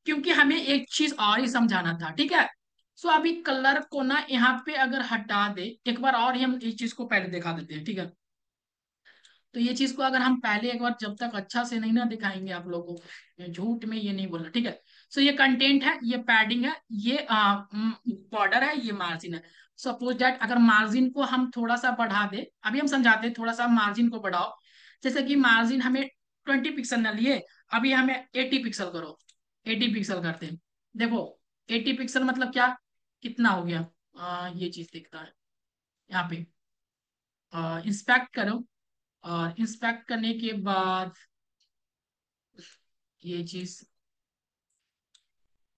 क्योंकि हमें एक चीज और ही समझाना था, ठीक है। सो अभी कलर को ना यहाँ पे अगर हटा दे एक बार, और ही हम इस चीज को पहले दिखा देते हैं, ठीक है। तो ये चीज को अगर हम पहले एक बार, जब तक अच्छा से नहीं ना दिखाएंगे आप लोगों को, झूठ में ये नहीं बोलना, ठीक है। सो ये कंटेंट है, ये पैडिंग है, ये बॉर्डर है, ये मार्जिन है। सपोज दैट अगर मार्जिन को हम थोड़ा सा बढ़ा दे, अभी हम समझाते हैं, थोड़ा सा मार्जिन को बढ़ाओ। जैसे कि मार्जिन हमें 20 पिक्सल ना लिए, अभी हमें 80 पिक्सल करो, 80 पिक्सल करते हैं। देखो 80 पिक्सल मतलब क्या, कितना हो गया, ये चीज दिखता है यहाँ पे, इंस्पेक्ट करो। और इंस्पेक्ट करने के बाद ये चीज,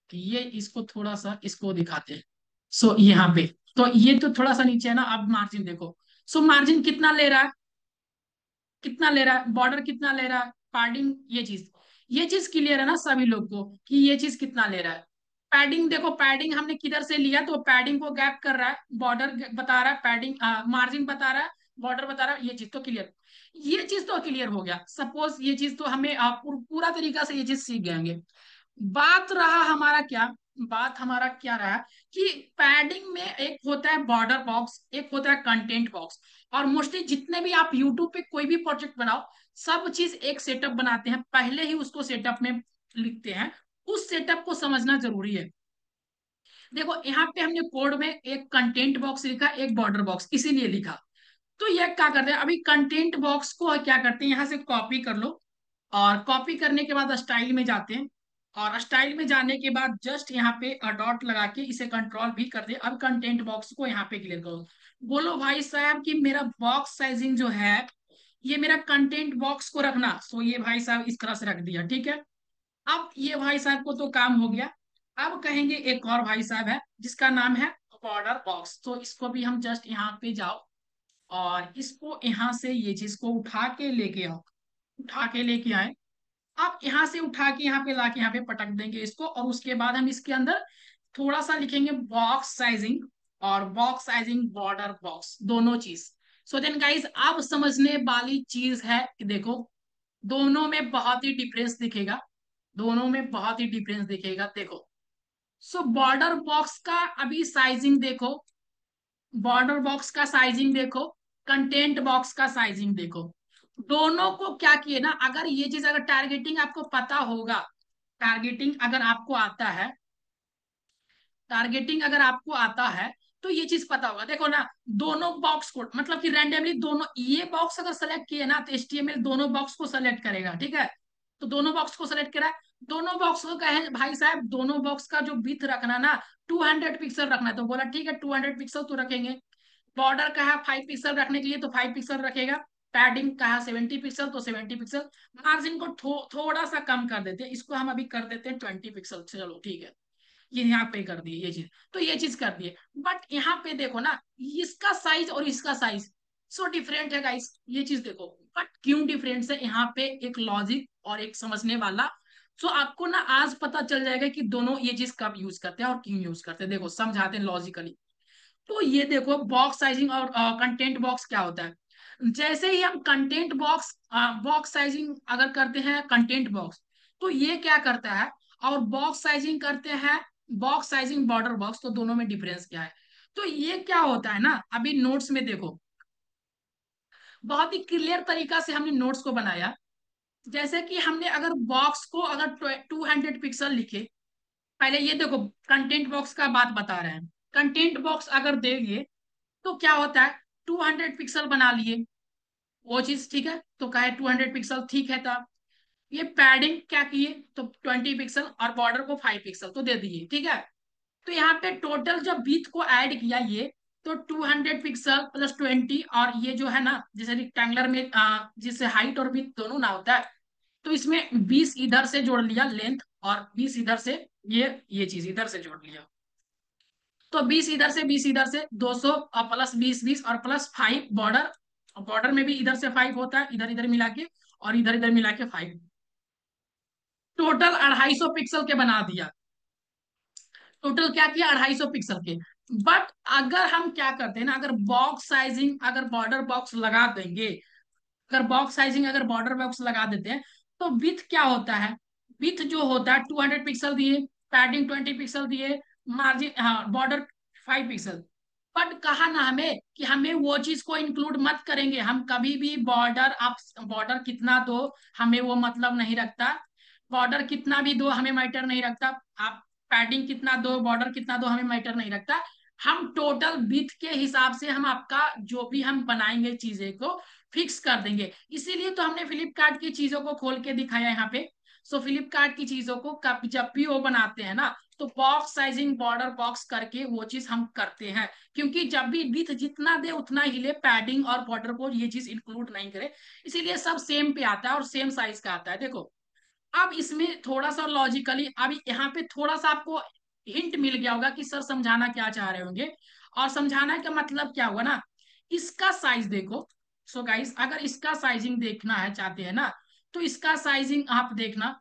ये इसको थोड़ा सा इसको दिखाते हैं। सो यहाँ पे, तो ये तो थोड़ा सा नीचे है ना, अब मार्जिन देखो। सो मार्जिन कितना ले रहा है, कितना ले रहा है, बॉर्डर कितना ले रहा है, पैडिंग, ये चीज क्लियर है ना सभी लोग को, कि ये चीज कितना ले रहा है। पैडिंग देखो, पैडिंग हमने किधर से लिया, तो पैडिंग को गैप कर रहा है, बॉर्डर बता रहा है, पैडिंग मार्जिन बता रहा है, बॉर्डर बता रहा है, ये चीज तो क्लियर, ये चीज तो क्लियर हो गया। सपोज ये चीज तो हमें पूरा तरीका से ये चीज सीख गएंगे। बात रहा हमारा क्या, बात हमारा क्या रहा, कि पैडिंग में एक होता है बॉर्डर बॉक्स, एक होता है कंटेंट बॉक्स। और मोस्टली जितने भी आप यूट्यूब पे कोई भी प्रोजेक्ट बनाओ, सब चीज एक सेटअप बनाते हैं, पहले ही उसको सेटअप में लिखते हैं। उस सेटअप को समझना जरूरी है। देखो यहाँ पे हमने कोड में एक कंटेंट बॉक्स लिखा, एक बॉर्डर बॉक्स, इसीलिए लिखा। तो ये क्या करते हैं, अभी कंटेंट बॉक्स को क्या करते हैं, यहाँ से कॉपी कर लो, और कॉपी करने के बाद स्टाइल में जाते हैं, और स्टाइल में जाने के बाद जस्ट यहाँ पे डॉट लगा के इसे कंट्रोल भी कर दे। अब कंटेंट बॉक्स को यहाँ पे क्लियर करो, बोलो भाई साहब कि मेरा बॉक्स साइजिंग जो है, ये मेरा कंटेंट बॉक्स को रखना। सो ये भाई साहब इस तरह से रख दिया, ठीक है। अब ये भाई साहब को तो काम हो गया। अब कहेंगे एक और भाई साहब है जिसका नाम है बॉर्डर बॉक्स, तो इसको भी हम जस्ट यहाँ पे जाओ, और इसको यहाँ से ये चीज को उठा के लेके आओ, उठा के लेके आए। आप यहाँ से उठा के यहाँ पे लाके यहाँ पे पटक देंगे इसको, और उसके बाद हम इसके अंदर थोड़ा सा लिखेंगे बॉक्स साइजिंग, और बॉक्स साइजिंग बॉर्डर बॉक्स, दोनों चीज। सो देन गाइस, अब समझने वाली चीज है कि देखो, दोनों में बहुत ही डिफरेंस दिखेगा, दोनों में बहुत ही डिफरेंस दिखेगा, देखो। सो बॉर्डर बॉक्स का अभी साइजिंग देखो, बॉर्डर बॉक्स का साइजिंग देखो, कंटेंट बॉक्स का साइजिंग देखो। दोनों को क्या किए ना, अगर ये चीज, अगर टारगेटिंग आपको पता होगा, टारगेटिंग अगर आपको आता है, टारगेटिंग अगर आपको आता है, तो ये चीज पता होगा। देखो ना, दोनों बॉक्स को मतलब कि रैंडमली दोनों, ये बॉक्स अगर सेलेक्ट किए ना, तो HTML दोनों बॉक्स को सेलेक्ट करेगा, ठीक है। तो दोनों बॉक्स को सेलेक्ट करा, दोनों बॉक्स को कहे भाई साहब दोनों बॉक्स का जो विड्थ रखना ना, 200 पिक्सल रखना है, तो बोला ठीक है 200 पिक्सल तो रखेंगे। बॉर्डर कहा 5 पिक्सल रखने के लिए, तो 5 पिक्सल रखेगा। पैडिंग कहा 70 पिक्सल, तो 70 पिक्सल। मार्जिन को थोड़ा सा कम कर देते हैं, इसको हम अभी कर देते हैं 20 पिक्सल, चलो ठीक है। ये यहाँ पे कर दिए ये चीज, तो ये चीज कर दिए। बट यहाँ पे देखो ना, इसका साइज और इसका साइज सो डिफरेंट है गाइस, ये चीज देखो। बट क्यों डिफरेंस है, यहाँ पे एक लॉजिक और एक समझने वाला सो आपको ना आज पता चल जाएगा कि दोनों ये चीज कब यूज करते हैं और क्यों यूज करते हैं। देखो समझाते हैं लॉजिकली। तो ये देखो बॉक्स साइजिंग और कंटेंट बॉक्स क्या होता है। जैसे ही हम कंटेंट बॉक्स बॉक्स साइजिंग अगर करते हैं कंटेंट बॉक्स, तो ये क्या करता है, और बॉक्स साइजिंग करते हैं बॉक्स साइजिंग बॉर्डर बॉक्स, तो दोनों में डिफरेंस क्या है। तो ये क्या होता है ना, अभी नोट्स में देखो बहुत ही क्लियर तरीका से हमने नोट्स को बनाया। जैसे कि हमने अगर बॉक्स को अगर 200 पिक्सल लिखे, पहले ये देखो कंटेंट बॉक्स का बात बता रहे हैं। कंटेंट बॉक्स अगर देंगे तो क्या होता है, 200 पिक्सल बना लिए, वो चीज ठीक है, तो कहे 200 पिक्सल ठीक है था। ये पैडिंग क्या किए, तो 20 पिक्सल, और बॉर्डर को 5 पिक्सल तो दे दिए, ठीक है। तो यहाँ पे टोटल जब बीथ को ऐड किया ये, तो 200 पिक्सल प्लस 20, और ये जो है ना जैसे रिक्टेंगुलर में जिससे हाइट और बीथ दोनों ना होता है, तो इसमें 20 इधर से जोड़ लिया लेंथ, और 20 इधर से, ये चीज इधर से जोड़ लिया। तो 20 इधर से 20 इधर से 200, और प्लस 20 20 और प्लस 5 बॉर्डर, बॉर्डर में भी इधर से 5 होता है, इधर इधर मिला के, और इधर इधर मिला के 5, टोटल 250 पिक्सल के बना दिया। टोटल क्या किया, 250 पिक्सल के। बट अगर हम क्या करते हैं ना, अगर बॉक्स साइजिंग अगर बॉर्डर बॉक्स लगा देंगे, अगर बॉक्स साइजिंग अगर बॉर्डर बॉक्स लगा देते हैं, तो विथ क्या होता है, विथ जो होता है 200 पिक्सल दिए, पैडिंग 20 पिक्सल दिए, मार्जिन हाँ बॉर्डर 5 पिक्सल। बट कहा ना हमें कि हमें वो चीज को इंक्लूड मत करेंगे, हम कभी भी बॉर्डर, आप बॉर्डर कितना दो हमें वो मतलब नहीं रखता, बॉर्डर कितना भी दो हमें मैटर नहीं रखता, आप पैडिंग कितना दो बॉर्डर कितना दो हमें मैटर नहीं रखता। हम टोटल विथ के हिसाब से हम आपका जो भी हम बनाएंगे चीजें को फिक्स कर देंगे। इसीलिए तो हमने फ्लिपकार्ट की चीजों को खोल के दिखाया यहाँ पे। सो फ्लिपकार्ट की चीजों को जब भी वो बनाते हैं ना, तो बॉक्स साइजिंग बॉर्डर बॉक्स करके वो चीज हम करते हैं, क्योंकि जब भी विथ जितना दे उतना ही ले, पैडिंग और बॉर्डर को ये चीज इंक्लूड नहीं करे। इसीलिए सब सेम पे आता है और सेम साइज का आता है। देखो अब इसमें थोड़ा सा लॉजिकली, अभी यहाँ पे थोड़ा सा आपको हिंट मिल गया होगा कि सर समझाना क्या चाह रहे होंगे, और समझाना का मतलब क्या हुआ ना, इसका साइज देखो। सो गाइस अगर इसका साइजिंग देखना है चाहते हैं ना, तो इसका साइजिंग आप देखना,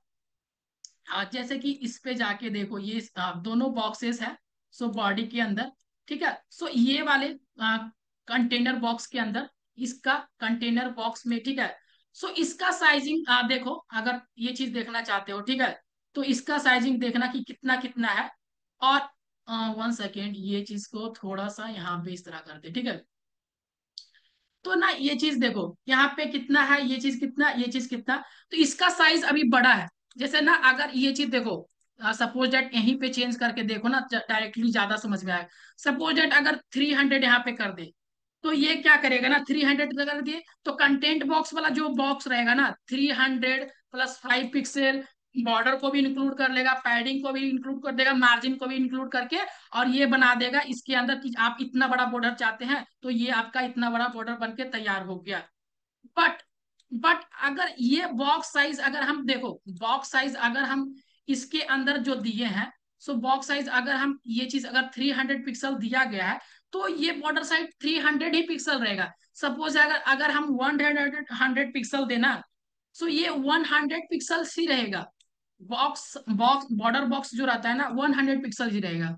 जैसे कि इस पे जाके देखो, ये दोनों बॉक्सेस है। सो बॉडी के अंदर, ठीक है, सो ये वाले कंटेनर बॉक्स के अंदर, इसका कंटेनर बॉक्स में, ठीक है। सो इसका साइजिंग देखो, अगर ये चीज देखना चाहते हो, ठीक है, तो इसका साइजिंग देखना कि कितना कितना है। और 1 सेकेंड, ये चीज को थोड़ा सा यहाँ पे इस तरह करते, ठीक है। तो ना ये चीज देखो यहाँ पे कितना है, ये चीज कितना, ये चीज कितना, तो इसका साइज अभी बड़ा है। जैसे ना अगर ये चीज देखो, सपोज डेट यहीं पे चेंज करके देखो ना, डायरेक्टली ज्यादा समझ में आएगा। सपोज डेट अगर 300 यहाँ पे कर दे, तो ये क्या करेगा ना, 300 कर दिए, तो कंटेंट बॉक्स वाला जो बॉक्स रहेगा ना, 300 प्लस 5 पिक्सल, बॉर्डर को भी इंक्लूड कर लेगा, पैडिंग को भी इंक्लूड कर देगा, मार्जिन को भी इंक्लूड करके, और ये बना देगा इसके अंदर कि आप इतना बड़ा बॉर्डर चाहते हैं, तो ये आपका इतना बड़ा बॉर्डर बन के तैयार हो गया। बट बट अगर ये बॉक्स साइज अगर हम देखो, बॉक्स साइज अगर हम इसके अंदर जो दिए हैं, सो बॉक्स साइज अगर हम ये चीज अगर 300 पिक्सल दिया गया है, तो ये बॉर्डर साइज 300 ही पिक्सल रहेगा। सपोज अगर अगर हम 100 पिक्सल देना, सो ये 100 पिक्सल ही रहेगा। बॉक्स बॉक्स बॉर्डर बॉक्स जो रहता है ना, 100 पिक्सल ही रहेगा,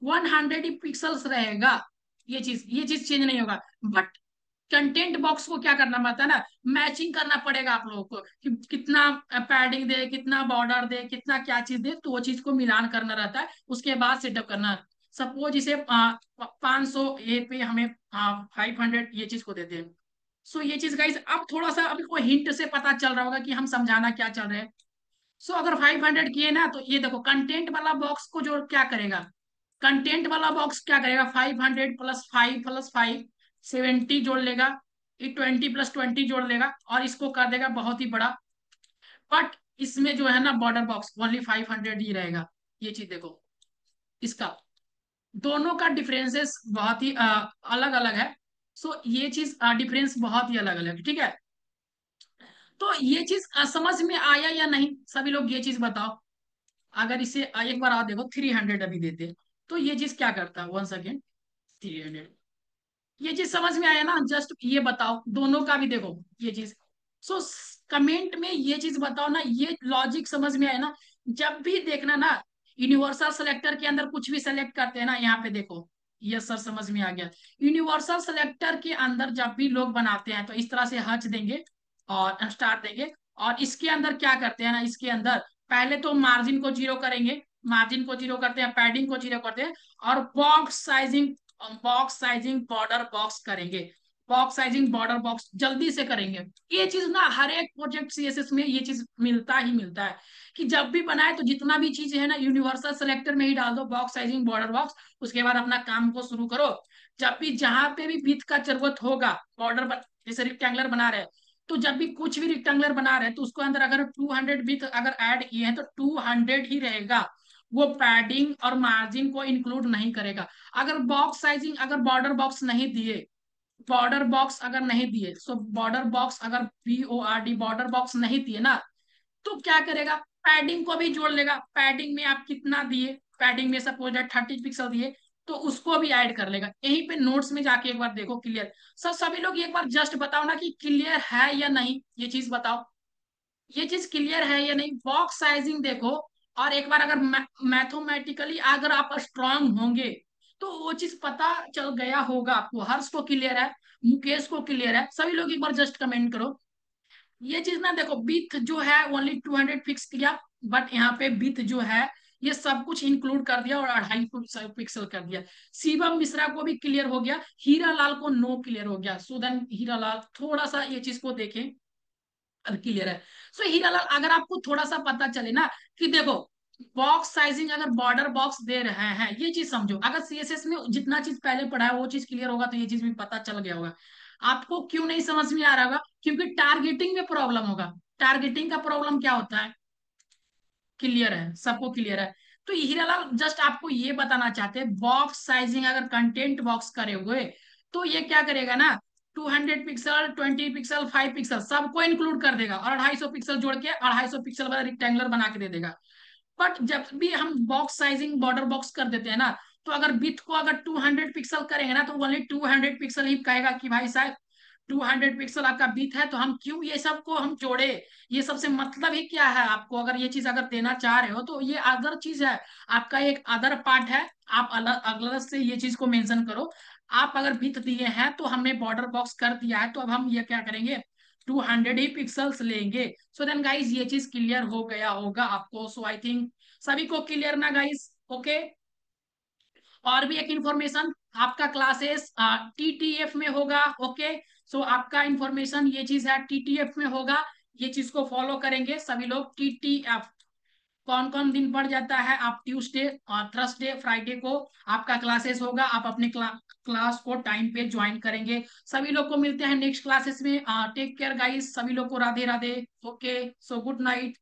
100 ही पिक्सल्स रहेगा। ये चीज चेंज नहीं होगा। बट कंटेंट बॉक्स को क्या करना पड़ता है ना, मैचिंग करना पड़ेगा आप लोगों को कि कितना पैडिंग दे, कितना बॉर्डर दे, कितना क्या चीज दे, तो वो चीज को मिलान करना रहता है, उसके बाद सेटअप करना। सपोज इसे 500 ए पे हमें 500 ये चीज को देते हैं। सो ये चीज गाइस अब थोड़ा सा अभी को हिंट से पता चल रहा होगा कि हम समझाना क्या चल रहे हैं। सो अगर 500 किए ना, तो ये देखो कंटेंट वाला बॉक्स को जो क्या करेगा, कंटेंट वाला बॉक्स क्या करेगा, 500 प्लस 5 प्लस 5 70 जोड़ लेगा, ये 20 प्लस 20 जोड़ लेगा, और इसको कर देगा बहुत ही बड़ा। बट इसमें जो है ना बॉर्डर बॉक्स ओनली 500 ही रहेगा। ये चीज देखो, इसका दोनों का डिफरेंसेस बहुत ही अलग अलग है। सो ये चीज डिफरेंस बहुत ही अलग अलग है, ठीक है। तो ये चीज समझ में आया या नहीं, सभी लोग ये चीज बताओ। अगर इसे एक बार आप देखो, 300 अभी देते, तो ये चीज क्या करता है, 1 सेकेंड, 300, ये चीज समझ में आया ना, जस्ट ये बताओ दोनों का भी देखो ये चीज। सो कमेंट में ये चीज बताओ ना, ये लॉजिक समझ में आए ना। जब भी देखना ना, यूनिवर्सल सेलेक्टर के अंदर कुछ भी सेलेक्ट करते हैं ना, यहाँ पे देखो, यस सर समझ में आ गया। यूनिवर्सल सेलेक्टर के अंदर जब भी लोग बनाते हैं तो इस तरह से हच देंगे और स्टार देंगे, और इसके अंदर क्या करते हैं ना, इसके अंदर पहले तो मार्जिन को जीरो करेंगे, मार्जिन को जीरो करते हैं, पैडिंग को जीरो करते हैं, और बॉक्स साइजिंग बॉर्डर बॉक्स करेंगे, बॉक्स साइजिंग बॉर्डर बॉक्स जल्दी से करेंगे। ये चीज ना हर एक प्रोजेक्ट सीएसएस में ये चीज मिलता ही मिलता है, कि जब भी बनाए तो जितना भी चीज है ना यूनिवर्सल सेलेक्टर में ही डाल दो, बॉक्स साइजिंग बॉर्डर बॉक्स, उसके बाद अपना काम को शुरू करो। जब भी जहां पे भी विड्थ का जरूरत होगा, जैसे रेक्टेंगुलर बना रहे हैं, तो जब भी कुछ भी रेक्टेंगुलर बना रहे हैं तो उसको अंदर अगर 200 विड्थ अगर ऐड किए हैं तो 200 ही रहेगा, वो पैडिंग और मार्जिन को इंक्लूड नहीं करेगा। अगर बॉक्स साइजिंग अगर बॉर्डर बॉक्स नहीं दिए, बॉर्डर बॉक्स अगर नहीं दिए, सो बॉर्डर बॉक्स अगर BORD बॉर्डर बॉक्स नहीं दिए ना, तो क्या करेगा, पैडिंग को भी जोड़ लेगा। पैडिंग में आप कितना दिए, पैडिंग में सपोज 30 पिक्सल दिए, तो उसको भी ऐड कर लेगा। यहीं पे नोट्स में जाके एक बार देखो क्लियर। सभी लोग एक बार जस्ट बताओ ना कि क्लियर है या नहीं, ये चीज बताओ, ये चीज क्लियर है या नहीं। बॉक्स साइजिंग देखो, और एक बार अगर मैथमेटिकली अगर आप स्ट्रांग होंगे तो वो चीज पता चल गया होगा आपको। हर्ष को क्लियर है, मुकेश को क्लियर है, सभी लोग एक बार जस्ट कमेंट करो। ये चीज ना देखो, विथ जो है ओनली 200 फिक्स किया, बट यहाँ पे विथ जो है ये सब कुछ इंक्लूड कर दिया और 250 पिक्सल कर दिया। शिवम मिश्रा को भी क्लियर हो गया, हीरा लाल को नो क्लियर हो गया। सो देन हीरा लाल थोड़ा सा ये चीज को देखें, क्लियर है। सो हीरालाल अगर आपको थोड़ा सा पता चले ना कि देखो, बॉक्स साइजिंग अगर बॉर्डर बॉक्स दे रहे हैं, ये चीज समझो। अगर सीएसएस में जितना चीज पहले पढ़ा है वो चीज क्लियर होगा तो ये चीज भी पता चल गया होगा। आपको क्यों नहीं समझ में आ रहा होगा, क्योंकि टारगेटिंग में प्रॉब्लम होगा। टारगेटिंग का प्रॉब्लम क्या होता है, क्लियर है, सबको क्लियर है। तो हीरालाल जस्ट आपको ये बताना चाहते हैं, बॉक्स साइजिंग अगर कंटेंट बॉक्स करे हुए तो ये क्या करेगा ना, 200 पिक्सल, 20 पिक्सल, 5 पिक्सल सबको इंक्लूड कर देगा, और 250 पिक्सल जोड़ के 250 पिक्सल वाला रेक्टेंगुलर बना के दे देगा। बट जब भी हम बॉक्स साइजिंग बॉर्डर बॉक्स कर देते हैं ना, तो अगर विड्थ को अगर 200 पिक्सल करेंगे ना, तो ओनली 200 पिक्सल ही कहेगा कि भाई साहब 200 पिक्सल आपका विड्थ है, तो हम क्यों ये सब को हम जोड़े। ये सबसे मतलब ही क्या है, आपको अगर ये चीज अगर देना चाह रहे हो तो ये अदर चीज है, आपका एक अदर पार्ट है। आप अलग अलग से ये चीज को मेंशन करो। आप अगर विड्थ दिए हैं तो हमने बॉर्डर बॉक्स कर दिया है, तो अब हम ये क्या करेंगे, 200 ही पिक्सल्स लेंगे। सो देन गाइज ये चीज क्लियर हो गया होगा आपको। सो आई थिंक सभी को क्लियर ना गाइज, ओके। और भी एक इंफॉर्मेशन, आपका क्लासेस TTF में होगा, ओके। सो आपका इंफॉर्मेशन ये चीज है, TTF में होगा, ये चीज को फॉलो करेंगे सभी लोग। TTF कौन कौन दिन पड़ जाता है, आप ट्यूसडे और थर्सडे फ्राइडे को आपका क्लासेस होगा, आप अपने क्लास को टाइम पे ज्वाइन करेंगे। सभी लोग को मिलते हैं नेक्स्ट क्लासेस में। टेक केयर गाइस, सभी लोग को Radhe Radhe, okay. So good night.